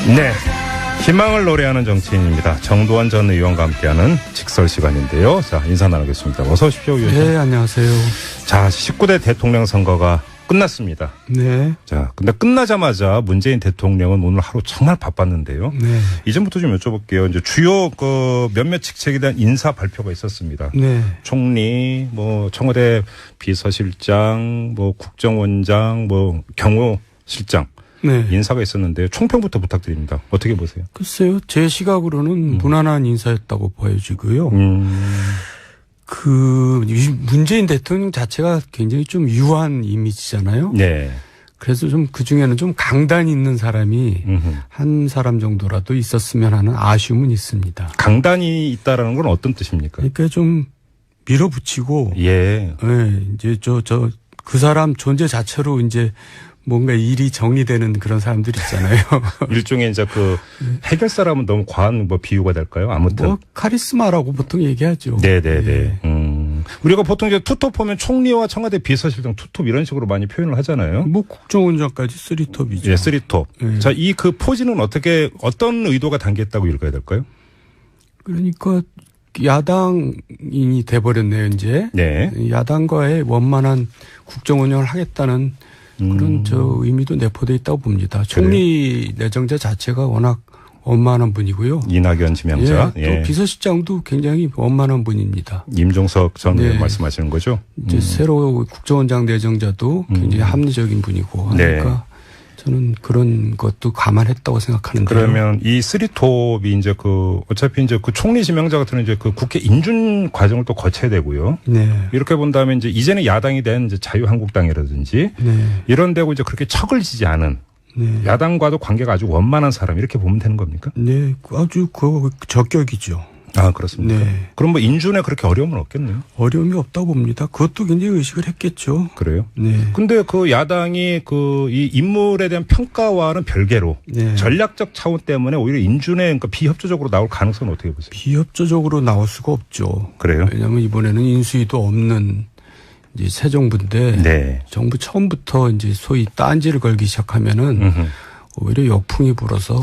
네, 희망을 노래하는 정치인입니다. 정도원 전 의원과 함께하는 직설 시간인데요. 자, 인사 나누겠습니다. 어서 오십시오, 의원님. 네, 안녕하세요. 자, 19대 대통령 선거가 끝났습니다. 네. 자, 근데 끝나자마자 문재인 대통령은 오늘 하루 정말 바빴는데요. 네. 이전부터 좀 여쭤볼게요. 이제 주요 몇몇 직책에 대한 인사 발표가 있었습니다. 네. 총리, 청와대 비서실장, 국정원장, 경호실장. 네. 인사가 있었는데 총평부터 부탁드립니다. 어떻게 보세요? 글쎄요, 제 시각으로는 무난한 인사였다고 보여지고요. 문재인 대통령 자체가 굉장히 좀 유한 이미지잖아요. 네. 그래서 좀 그 중에는 좀 강단 있는 사람이 한 사람 정도라도 있었으면 하는 아쉬움은 있습니다. 강단이 있다라는 건 어떤 뜻입니까? 그러니까 좀 밀어붙이고. 예. 네, 이제 그 사람 존재 자체로 이제 뭔가 일이 정리되는 그런 사람들 있잖아요. 일종의 이제 해결사라면 너무 과한 비유가 될까요? 아무튼. 카리스마라고 보통 얘기하죠. 네네네. 예. 우리가 보통 이제 투톱 하면 총리와 청와대 비서실장 투톱 이런 식으로 많이 표현을 하잖아요. 국정원장까지 쓰리톱이죠. 예, 쓰리톱. 예. 자, 그 포즈는 어떤 의도가 담겼다고 읽어야 될까요? 그러니까 야당인이 돼버렸네요, 이제. 네. 야당과의 원만한 국정 운영을 하겠다는 그런 의미도 내포되어 있다고 봅니다. 총리 내정자 자체가 워낙 원만한 분이고요. 이낙연 지명자. 예, 또 비서실장도 굉장히 원만한 분입니다. 임종석 전 의원 말씀하시는 거죠? 이제 새로 국정원장 내정자도 굉장히 합리적인 분이고 하니까 저는 그런 것도 감안했다고 생각하는데요. 그러면 이 쓰리톱이 이제 어차피 이제 총리 지명자 같은 이제 국회 인준 과정을 또 거쳐야 되고요. 네. 이렇게 본다면 이제는 야당이 된 이제 자유한국당이라든지 이런 데고 이제 그렇게 척을 지지 않은 야당과도 관계가 아주 원만한 사람 이렇게 보면 되는 겁니까? 네, 아주 적격이죠. 아, 그렇습니까? 네. 그럼 인준에 그렇게 어려움은 없겠네요. 어려움이 없다고 봅니다. 그것도 굉장히 의식을 했겠죠. 그래요? 네. 근데 야당이 이 인물에 대한 평가와는 별개로 전략적 차원 때문에 오히려 인준에 그러니까 비협조적으로 나올 가능성은 어떻게 보세요? 비협조적으로 나올 수가 없죠. 그래요? 왜냐하면 이번에는 인수위도 없는 이제 새 정부인데 정부 처음부터 이제 소위 딴지를 걸기 시작하면은 오히려 역풍이 불어서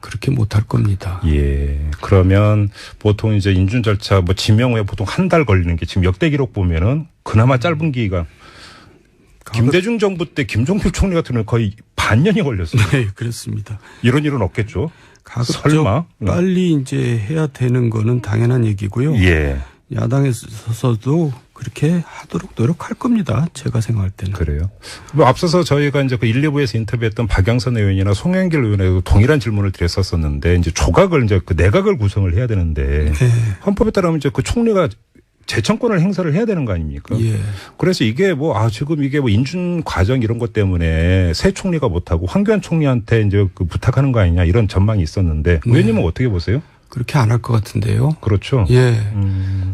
그렇게 못할 겁니다. 예. 그러면 보통 이제 인준 절차 지명 후에 보통 한 달 걸리는 게 지금 역대 기록 보면은 그나마 짧은 기간. 김대중 정부 때 김종필 총리 같은 경우는 거의 반년이 걸렸어요. 네, 그렇습니다. 이런 일은 없겠죠. 설마 빨리 이제 해야 되는 거는 당연한 얘기고요. 예. 야당에서도 그렇게 하도록 노력할 겁니다. 제가 생각할 때는. 그래요. 앞서서 저희가 이제 1, 2부에서 인터뷰했던 박영선 의원이나 송영길 의원에도 동일한 질문을 드렸었는데 이제 조각을 이제 내각을 구성을 해야 되는데 헌법에 따르면 이제 총리가 재청권을 행사를 해야 되는 거 아닙니까? 예. 그래서 이게 지금 이게 인준 과정 이런 것 때문에 새 총리가 못하고 황교안 총리한테 이제 부탁하는 거 아니냐 이런 전망이 있었는데 의원님은 어떻게 보세요? 그렇게 안 할 것 같은데요. 그렇죠. 예.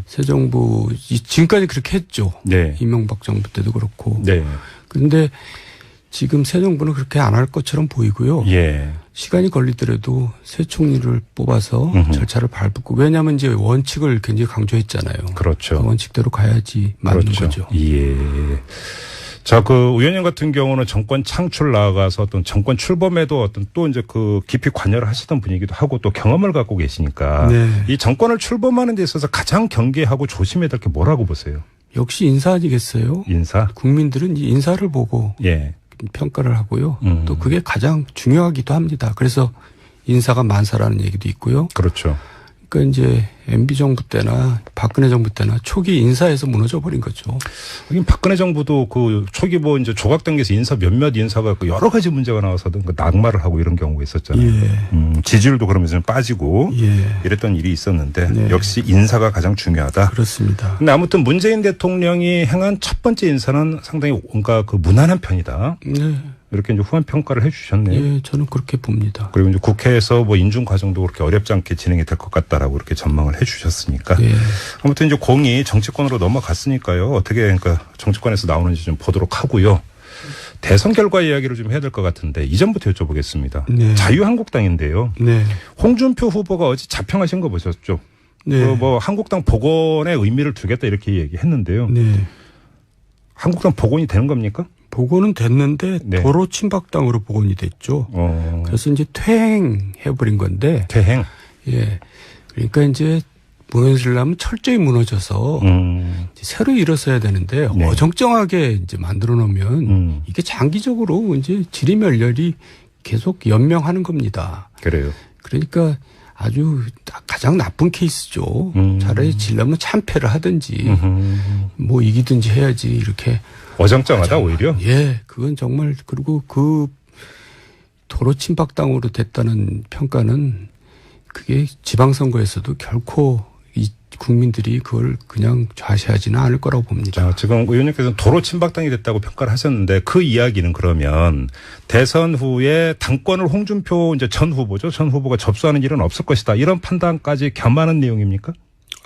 새 정부 지금까지 그렇게 했죠. 네. 이명박 정부 때도 그렇고. 네. 그런데 지금 새 정부는 그렇게 안 할 것처럼 보이고요. 예. 시간이 걸리더라도 새 총리를 뽑아서 절차를 밟고 왜냐하면 이제 원칙을 굉장히 강조했잖아요. 그렇죠. 그 원칙대로 가야지 맞는 거죠. 예. 자, 의원님 같은 경우는 정권 창출 나아가서 어떤 정권 출범에도 또 이제 깊이 관여를 하시던 분이기도 하고 또 경험을 갖고 계시니까 이 정권을 출범하는 데 있어서 가장 경계하고 조심해야 될 게 뭐라고 보세요? 역시 인사 아니겠어요? 인사? 국민들은 이 인사를 보고 평가를 하고요. 또 그게 가장 중요하기도 합니다. 그래서 인사가 만사라는 얘기도 있고요. 그렇죠. 그러니까 이제 MB 정부 때나 박근혜 정부 때나 초기 인사에서 무너져 버린 거죠. 하긴 박근혜 정부도 초기 이제 조각단계에서 몇몇 인사가 여러 가지 문제가 나와서든 낙마를 하고 이런 경우가 있었잖아요. 예. 지지율도 그러면서 빠지고 이랬던 일이 있었는데 역시 인사가 가장 중요하다. 그렇습니다. 근데 아무튼 문재인 대통령이 행한 첫 번째 인사는 상당히 뭔가 무난한 편이다. 네. 이렇게 이제 후한 평가를 해 주셨네요. 예, 저는 그렇게 봅니다. 그리고 이제 국회에서 인준 과정도 그렇게 어렵지 않게 진행이 될 것 같다라고 이렇게 전망을 해 주셨으니까. 아무튼 이제 공이 정치권으로 넘어갔으니까요. 어떻게 그러니까 정치권에서 나오는지 좀 보도록 하고요. 대선 결과 이야기를 좀 해야 될 것 같은데 이전부터 여쭤보겠습니다. 자유한국당인데요. 홍준표 후보가 어제 자평하신 거 보셨죠? 한국당 복원에 의미를 두겠다 이렇게 얘기했는데요. 한국당 복원이 되는 겁니까? 복원은 됐는데 네. 도로 침박당으로 복원이 됐죠. 그래서 이제 퇴행해버린 건데. 퇴행? 예. 그러니까 이제 무너지려면 철저히 무너져서 새로 일어서야 되는데 네. 어정쩡하게 이제 만들어 놓으면 이게 장기적으로 이제 지리멸렬이 계속 연명하는 겁니다. 그래요. 그러니까 아주 가장 나쁜 케이스죠. 차라리 지려면 참패를 하든지 뭐 이기든지 해야지 이렇게. 어정쩡하다 오히려? 예. 그건 정말 그리고 그 도로 침박당으로 됐다는 평가는 그게 지방선거에서도 결코 이 국민들이 그걸 그냥 좌시하지는 않을 거라고 봅니다. 지금 의원님께서는 도로 침박당이 됐다고 평가를 하셨는데 그 이야기는 그러면 대선 후에 당권을 홍준표 이제 전 후보죠. 전 후보가 접수하는 일은 없을 것이다. 이런 판단까지 겸하는 내용입니까?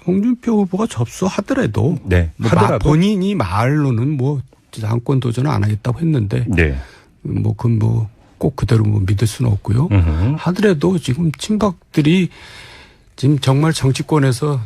홍준표 후보가 접수하더라도 네. 뭐 하더라도 본인이 말로는 뭐 당권 도전을 안 하겠다고 했는데 네. 꼭 그대로 뭐 믿을 수는 없고요. 하더라도 지금 친박들이 지금 정말 정치권에서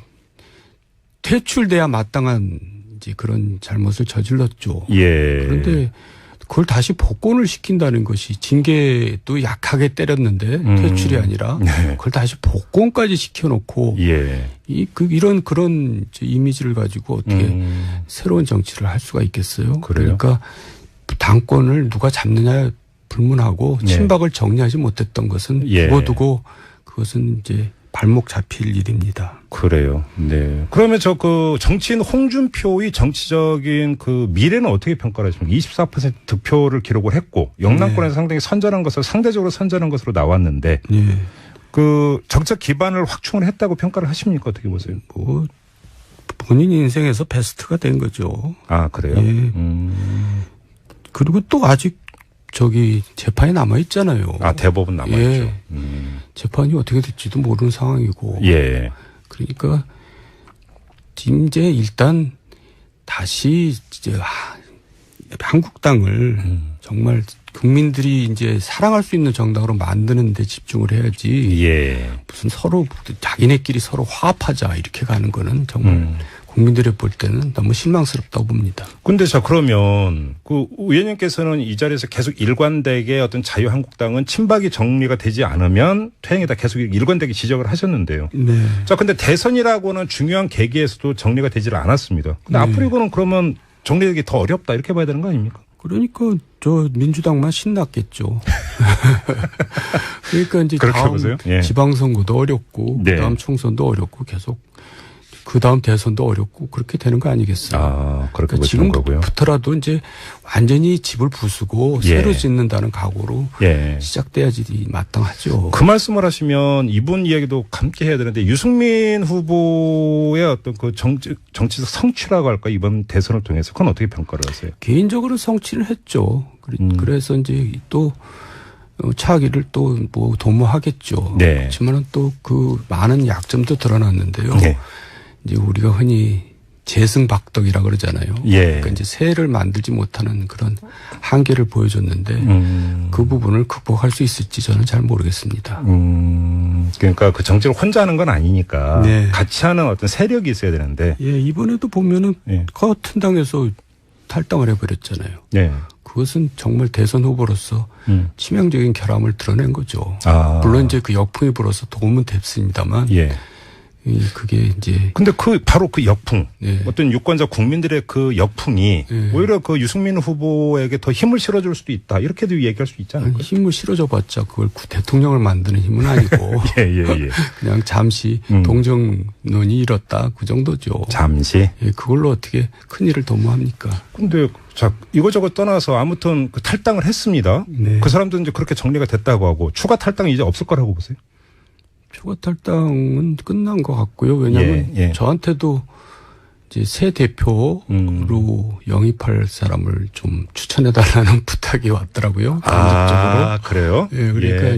퇴출돼야 마땅한 이제 그런 잘못을 저질렀죠. 예. 그런데 그걸 다시 복권을 시킨다는 것이 징계도 약하게 때렸는데 퇴출이 아니라 네. 그걸 다시 복권까지 시켜놓고 예. 이런 그런 이미지를 가지고 어떻게 새로운 정치를 할 수가 있겠어요? 그래요? 그러니까 당권을 누가 잡느냐에 불문하고 네. 친박을 정리하지 못했던 것은 예. 두고두고 그것은 이제 발목 잡힐 일입니다. 그래요. 네. 그러면 그 정치인 홍준표의 정치적인 그 미래는 어떻게 평가를 하십니까? 24% 득표를 기록을 했고 영남권에서 상당히 상대적으로 선전한 것으로 나왔는데 네. 그 정책 기반을 확충을 했다고 평가를 하십니까? 어떻게 보세요? 뭐 본인 인생에서 베스트가 된 거죠. 아, 그래요? 예. 그리고 또 아직 재판이 남아 있잖아요. 아, 대법원 남아 있죠. 예. 재판이 어떻게 될지도 모르는 상황이고. 예. 그러니까 이제 일단 다시 이제 한국당을 정말 국민들이 이제 사랑할 수 있는 정당으로 만드는 데 집중을 해야지. 예. 무슨 서로 자기네끼리 서로 화합하자 이렇게 가는 거는 정말 국민들이 볼 때는 너무 실망스럽다고 봅니다. 근데 그러면 그 의원님께서는 이 자리에서 계속 일관되게 어떤 자유한국당은 친박이 정리가 되지 않으면 퇴행이다 계속 일관되게 지적을 하셨는데요. 네. 근데 대선이라고는 중요한 계기에서도 정리가 되지를 않았습니다. 근데 네. 앞으로 이거는 그러면 정리되기 더 어렵다 이렇게 봐야 되는 거 아닙니까? 그러니까 민주당만 신났겠죠. 그러니까 이제 다음 보세요? 예. 지방선거도 어렵고 네. 그다음 총선도 어렵고 계속 그다음 대선도 어렵고 그렇게 되는 거 아니겠어요? 아, 그렇게 보시는 거고요. 지금부터라도 이제 완전히 집을 부수고 예. 새로 짓는다는 각오로 예. 시작돼야지 마땅하죠. 그 말씀을 하시면 이분 이야기도 함께 해야 되는데 유승민 후보의 어떤 그 정치적 성취라고 할까 이번 대선을 통해서 그건 어떻게 평가를 하세요? 개인적으로 성취를 했죠. 그래서 이제 또 차기를 또 뭐 도모하겠죠. 네. 그렇지만은 또 그 많은 약점도 드러났는데요. 네. 이제 우리가 흔히 재승박덕이라 그러잖아요. 예. 그러니까 이제 새를 만들지 못하는 그런 한계를 보여줬는데 그 부분을 극복할 수 있을지 저는 잘 모르겠습니다. 그러니까 그 정치를 혼자 하는 건 아니니까 네. 같이 하는 어떤 세력이 있어야 되는데. 예, 이번에도 보면은 예. 같은 당에서 탈당을 해버렸잖아요. 네. 그것은 정말 대선 후보로서 치명적인 결함을 드러낸 거죠. 아. 물론 이제 그 역풍이 불어서 도움은 됐습니다만. 예. 그게 이제. 근데 바로 그 역풍. 네. 어떤 유권자 국민들의 그 역풍이 네. 오히려 그 유승민 후보에게 더 힘을 실어줄 수도 있다. 이렇게도 얘기할 수 있지 않을까요? 힘을 실어줘 봤자 그걸 대통령을 만드는 힘은 아니고. 예. 그냥 잠시 동정론이 일었다. 그 정도죠. 잠시. 예, 그걸로 어떻게 큰 일을 도모합니까? 근데 이거저거 떠나서 아무튼 그 탈당을 했습니다. 네. 그 사람들은 이제 그렇게 정리가 됐다고 하고 추가 탈당이 이제 없을 거라고 보세요? 추가 탈당은 끝난 것 같고요. 왜냐하면 예. 저한테도 이제 새 대표로 영입할 사람을 좀 추천해달라는 부탁이 왔더라고요. 아, 그래요? 예, 그러니까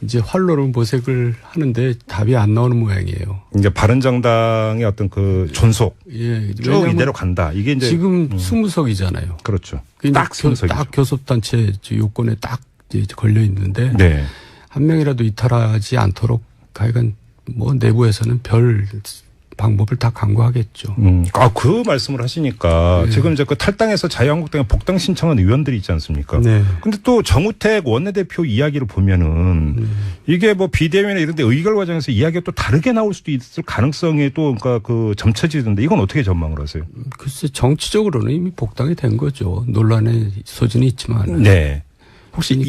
이제 활로를 모색을 하는데 답이 안 나오는 모양이에요. 이제 바른정당의 어떤 그 존속. 예. 쭉 이대로 간다. 이게 이제. 지금 20석이잖아요. 그렇죠. 딱 20석이죠. 딱 교섭단체 요건에 딱 이제 걸려 있는데. 네. 한 명이라도 이탈하지 않도록 하여간 뭐 내부에서는 별 방법을 다 강구하겠죠. 그 말씀을 하시니까 지금 이제 그 탈당해서 자유한국당에 복당 신청한 의원들이 있지 않습니까? 네. 근데 또 정우택 원내대표 이야기를 보면은 이게 뭐 비대위나 이런 데 의결 과정에서 이야기가 또 다르게 나올 수도 있을 가능성이 또 그러니까 그 점쳐지던데 이건 어떻게 전망을 하세요? 글쎄 정치적으로는 이미 복당이 된 거죠. 논란의 소진이 있지만. 네. 혹시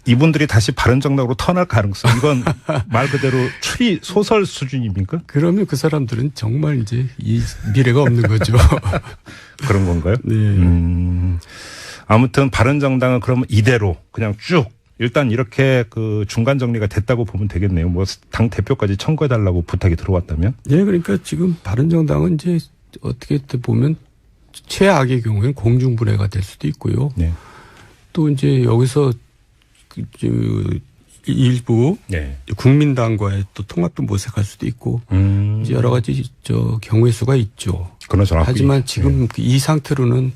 이분들이 다시 바른정당으로 턴할 가능성 이건 말 그대로 추리 소설 수준입니까? 그러면 그 사람들은 정말 이제 이 미래가 없는 거죠. 그런 건가요? 네. 아무튼 바른정당은 그러면 이대로 그냥 쭉 일단 이렇게 그 중간 정리가 됐다고 보면 되겠네요. 뭐 당 대표까지 청구해달라고 부탁이 들어왔다면? 네, 그러니까 지금 바른정당은 이제 어떻게 보면 최악의 경우에는 공중분해가 될 수도 있고요. 네. 또 이제 여기서 일부 네. 국민당과의 또 통합도 모색할 수도 있고 이제 여러 가지 경우의 수가 있죠. 하지만 지금 이 상태로는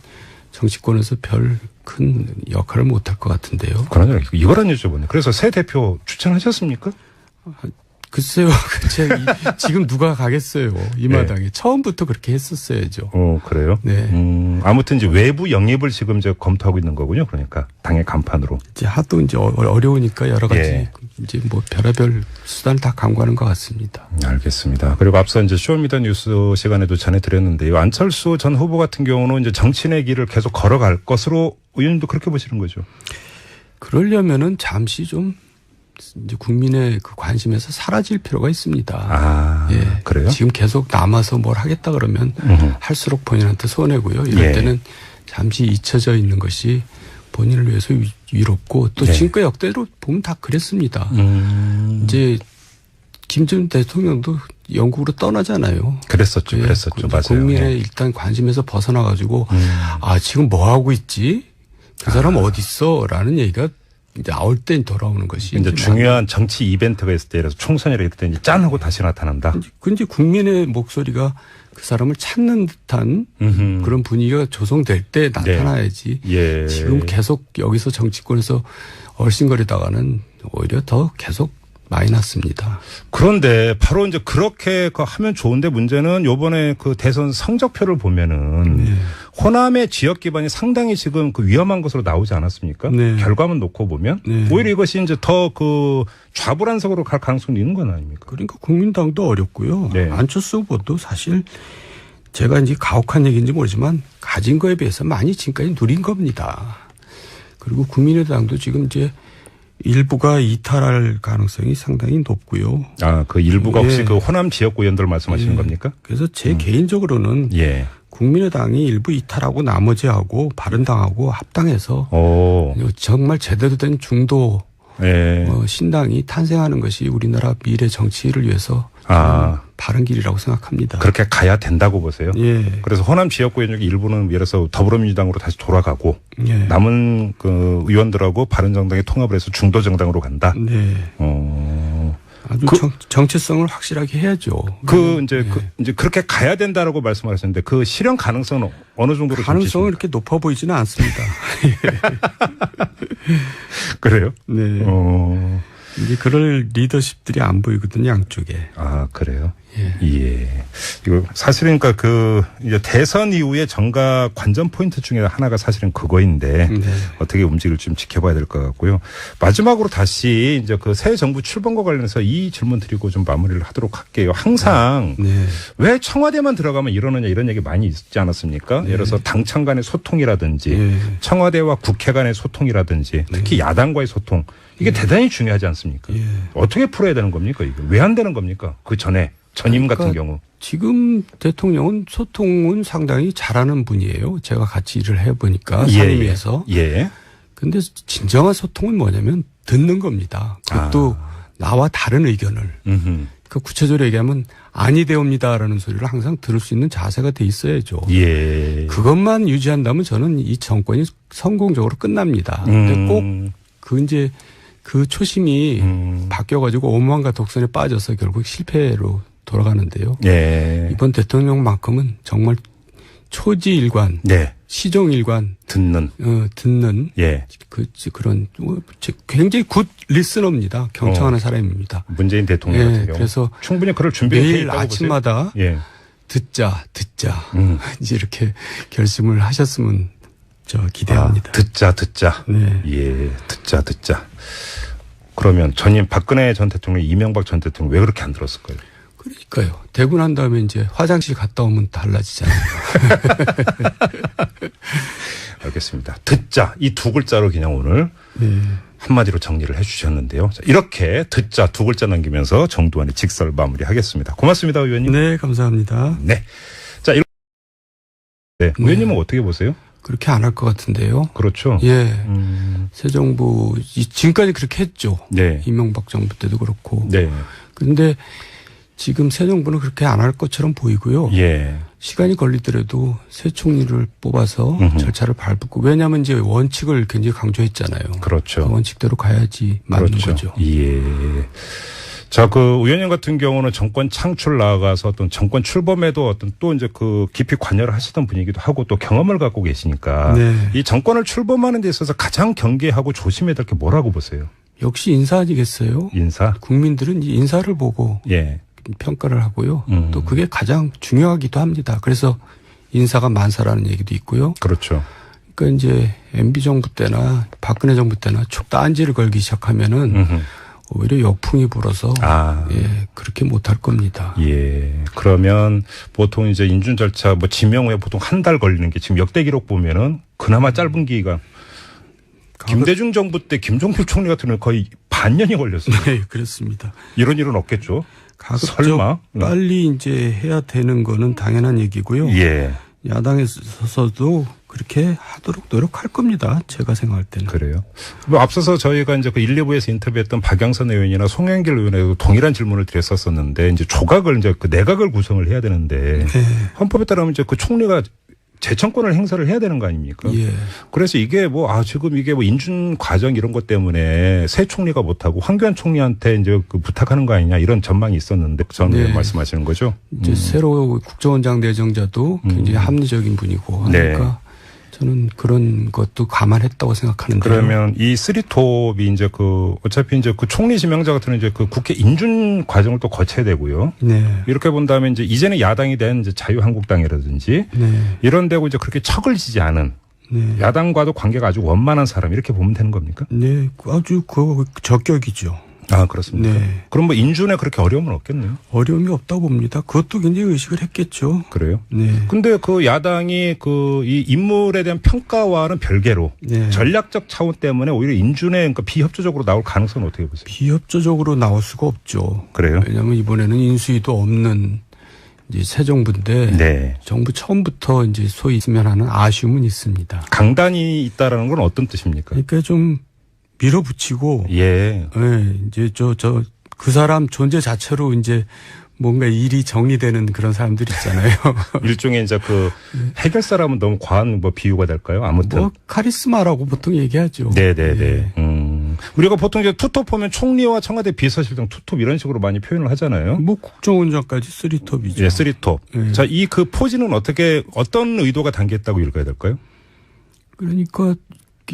정치권에서 별 큰 역할을 못할 것 같은데요. 그러나 이거란 여쭤보네. 그래서 새 대표 추천하셨습니까? 글쎄요. 지금 누가 가겠어요. 이 마당에. 네. 처음부터 그렇게 했었어야죠. 그래요? 네. 아무튼 이제 외부 영입을 지금 이제 검토하고 있는 거군요. 그러니까 당의 간판으로. 이제 하도 이제 어려우니까 여러 가지 이제 뭐 별의별 수단을 다 강구하는 것 같습니다. 알겠습니다. 그리고 앞서 이제 쇼미더뉴스 시간에도 전해드렸는데요. 안철수 전 후보 같은 경우는 이제 정치인의 길을 계속 걸어갈 것으로 의원님도 그렇게 보시는 거죠. 그러려면은 잠시 좀 이제 국민의 그 관심에서 사라질 필요가 있습니다. 그래요? 지금 계속 남아서 뭘 하겠다 그러면 할수록 본인한테 손해고요. 이럴 때는 잠시 잊혀져 있는 것이 본인을 위해서 위롭고 또 지금까지 역대로 보면 다 그랬습니다. 이제 김 전 대통령도 영국으로 떠나잖아요. 그랬었죠. 맞아요. 국민의 일단 관심에서 벗어나가지고 지금 뭐 하고 있지? 그 사람 어디 있어? 라는 얘기가 이제 나올 땐 돌아오는 것이 이제 중요한 정치 이벤트가 있을 때, 그래서 총선이라 이럴 때 이제 짠 하고 다시 나타난다. 근데 국민의 목소리가 그 사람을 찾는 듯한 그런 분위기가 조성될 때 나타나야지. 지금 계속 여기서 정치권에서 얼씬거리다가는 오히려 더 계속 마이너스입니다. 그런데 바로 이제 그렇게 하면 좋은데 문제는 요번에 그 대선 성적표를 보면은 호남의 지역 기반이 상당히 지금 그 위험한 것으로 나오지 않았습니까? 결과만 놓고 보면 오히려 이것이 이제 더 그 좌불안석으로 갈 가능성이 있는 건 아닙니까? 그러니까 국민당도 어렵고요. 안철수 후보도 사실 제가 이제 가혹한 얘기인지 모르지만 가진 거에 비해서 많이 지금까지 누린 겁니다. 그리고 국민의당도 지금 이제 일부가 이탈할 가능성이 상당히 높고요. 그 일부가 혹시 그 호남 지역구 의원들 말씀하시는 겁니까? 그래서 제 개인적으로는 국민의당이 일부 이탈하고 나머지하고 바른당하고 합당해서 정말 제대로 된 중도 신당이 탄생하는 것이 우리나라 미래 정치를 위해서 바른 길이라고 생각합니다. 그렇게 가야 된다고 보세요? 그래서 호남 지역구 의원 중에 일부는 예를 들어서 더불어민주당으로 다시 돌아가고 남은 그 의원들하고 바른정당이 통합을 해서 중도 정당으로 간다. 아주 정체성을 확실하게 해야죠. 이제 그렇게 가야 된다라고 말씀하셨는데 그 실현 가능성은 어느 정도로 가능성은 이렇게 높아 보이지는 않습니다. 그래요? 네. 이제 그럴 리더십들이 안 보이거든요, 양쪽에. 그래요? 이거 사실은 그러니까 이제 대선 이후에 정가 관전 포인트 중에 하나가 사실은 그거인데 어떻게 움직일지 좀 지켜봐야 될 것 같고요. 마지막으로 다시 이제 그 새 정부 출범과 관련해서 이 질문 드리고 좀 마무리를 하도록 할게요. 항상 왜 청와대만 들어가면 이러느냐 이런 얘기 많이 있지 않았습니까? 예를 들어서 당청 간의 소통이라든지 청와대와 국회 간의 소통이라든지 특히 야당과의 소통 이게 대단히 중요하지 않습니까? 어떻게 풀어야 되는 겁니까? 이게 왜 안 되는 겁니까? 그 전임 같은 경우. 지금 대통령은 소통은 상당히 잘하는 분이에요. 제가 같이 일을 해보니까 상임위에서. 근데 진정한 소통은 뭐냐면 듣는 겁니다. 그것도 나와 다른 의견을. 그 구체적으로 얘기하면 아니 되옵니다라는 소리를 항상 들을 수 있는 자세가 돼 있어야죠. 그것만 유지한다면 저는 이 정권이 성공적으로 끝납니다. 근데 꼭 그 초심이 바뀌어가지고 오만과 독선에 빠져서 결국 실패로 돌아가는데요. 이번 대통령만큼은 정말 초지일관, 네. 시종일관 듣는 예. 그런 굉장히 굿 리스너입니다. 경청하는 사람입니다. 문재인 대통령 같은 경우 그래서 충분히 그럴 준비가 돼 매일 있다고 아침마다 보세요? 예. 듣자 이제 이렇게 결심을 하셨으면 기대합니다. 듣자. 네. 예, 듣자. 그러면 전임 박근혜 전 대통령, 이명박 전 대통령 왜 그렇게 안 들었을까요? 그러니까요. 되고 난 다음에 이제 화장실 갔다 오면 달라지잖아요. 알겠습니다. 듣자 이 두 글자로 그냥 오늘 한마디로 정리를 해 주셨는데요. 자, 이렇게 듣자 두 글자 남기면서 정두환의 직설 마무리하겠습니다. 고맙습니다, 의원님. 네, 감사합니다. 네. 자, 의원님은 어떻게 보세요? 그렇게 안 할 것 같은데요. 그렇죠. 예. 새 정부 지금까지 그렇게 했죠. 네. 이명박 정부 때도 그렇고. 네. 그런데 지금 새 정부는 그렇게 안 할 것처럼 보이고요. 예. 시간이 걸리더라도 새 총리를 뽑아서 절차를 밟고, 왜냐하면 이제 원칙을 굉장히 강조했잖아요. 그렇죠. 그 원칙대로 가야지 맞는 그렇죠. 거죠. 예. 자, 의원님 같은 경우는 정권 창출 나아가서 어떤 정권 출범에도 어떤 또 이제 깊이 관여를 하시던 분이기도 하고 또 경험을 갖고 계시니까 네. 이 정권을 출범하는 데 있어서 가장 경계하고 조심해야 될 게 뭐라고 보세요? 역시 인사 아니겠어요? 인사? 국민들은 이 인사를 보고 예. 평가를 하고요. 또 그게 가장 중요하기도 합니다. 그래서 인사가 만사라는 얘기도 있고요. 그렇죠. 그러니까 이제 MB 정부 때나 박근혜 정부 때나 딴지를 걸기 시작하면은 오히려 역풍이 불어서 그렇게 못할 겁니다. 예. 그러면 보통 이제 인준 절차 지명 후에 보통 한 달 걸리는 게 지금 역대 기록 보면은 그나마 짧은 기간. 김대중 정부 때 김종필 총리 같은 경우는 거의 반년이 걸렸어요. 네, 그렇습니다. 이런 일은 없겠죠. 가급적 설마 빨리 이제 해야 되는 거는 당연한 얘기고요. 예. 야당에서도 그렇게 하도록 노력할 겁니다. 제가 생각할 때는. 그래요. 앞서서 저희가 이제 1, 2부에서 인터뷰했던 박영선 의원이나 송영길 의원에도 동일한 질문을 드렸었는데 이제 조각을 이제 내각을 구성을 해야 되는데 헌법에 따르면 이제 총리가 재청권을 행사를 해야 되는 거 아닙니까? 예. 그래서 이게 지금 이게 인준 과정 이런 것 때문에 새 총리가 못하고 황교안 총리한테 이제 부탁하는 거 아니냐 이런 전망이 있었는데 저는 말씀하시는 거죠? 이제 새로 국정원장 내정자도 굉장히 합리적인 분이고 하니까 저는 그런 것도 감안했다고 생각하는데. 그러면 이 쓰리톱이 이제 어차피 이제 총리 지명자 같은 이제 국회 인준 과정을 또 거쳐야 되고요. 네. 이렇게 본다면 이제 이제는 야당이 된 이제 자유한국당이라든지 이런 데고 이제 그렇게 척을 지지 않은 야당과도 관계가 아주 원만한 사람 이렇게 보면 되는 겁니까? 네. 아주 적격이죠. 아, 그렇습니까? 네. 그럼 인준에 그렇게 어려움은 없겠네요. 어려움이 없다고 봅니다. 그것도 굉장히 의식을 했겠죠. 그래요? 네. 근데 야당이 이 인물에 대한 평가와는 별개로 전략적 차원 때문에 오히려 인준에 비협조적으로 나올 가능성은 어떻게 보세요? 비협조적으로 나올 수가 없죠. 그래요? 왜냐하면 이번에는 인수위도 없는 이제 새 정부인데 정부 처음부터 이제 소위 있으면 하는 아쉬움은 있습니다. 강단이 있다라는 건 어떤 뜻입니까? 그러니까 좀 밀어붙이고, 이제 그 사람 존재 자체로 이제 뭔가 일이 정리되는 그런 사람들 있잖아요. 일종의 이제 해결사라면 너무 과한 비유가 될까요? 아무튼. 카리스마라고 보통 얘기하죠. 네네네. 우리가 보통 이제 투톱 하면 총리와 청와대 비서실장 투톱 이런 식으로 많이 표현을 하잖아요. 국정원장까지 쓰리톱이죠. 예, 쓰리톱. 자, 포지는 어떤 의도가 담겼다고 읽어야 될까요? 그러니까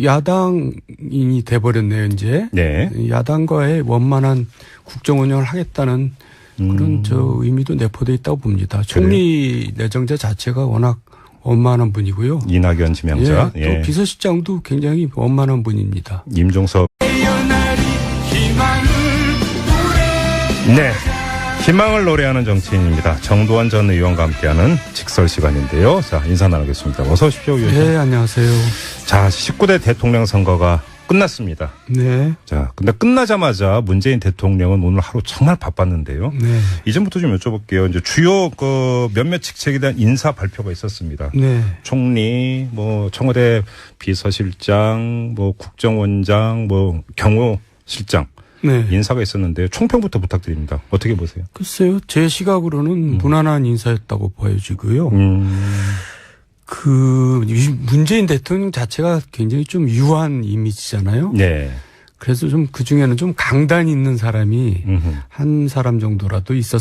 야당이 돼버렸네요, 이제. 네. 야당과의 원만한 국정 운영을 하겠다는 그런 의미도 내포되어 있다고 봅니다. 총리 내정자 자체가 워낙 원만한 분이고요. 이낙연 지명자. 또 비서실장도 굉장히 원만한 분입니다. 임종석. 네. 희망을 노래하는 정치인입니다. 정두환 전 의원과 함께하는 직설 시간인데요. 자, 인사 나누겠습니다. 어서 오십시오, 의원님. 네, 안녕하세요. 자, 19대 대통령 선거가 끝났습니다. 네. 자, 근데 끝나자마자 문재인 대통령은 오늘 하루 정말 바빴는데요. 네. 이전부터 좀 여쭤볼게요. 이제 주요 몇몇 직책에 대한 인사 발표가 있었습니다. 네. 총리, 청와대 비서실장, 국정원장, 경호실장. 인사가 있었는데 총평부터 부탁드립니다. 어떻게 보세요? 글쎄요. 제 시각으로는 무난한 인사였다고 보여지고요. 문재인 대통령 자체가 굉장히 좀 유한 이미지잖아요. 네. 그래서 좀 그중에는 좀 강단 있는 사람이 한 사람 정도라도 있었으면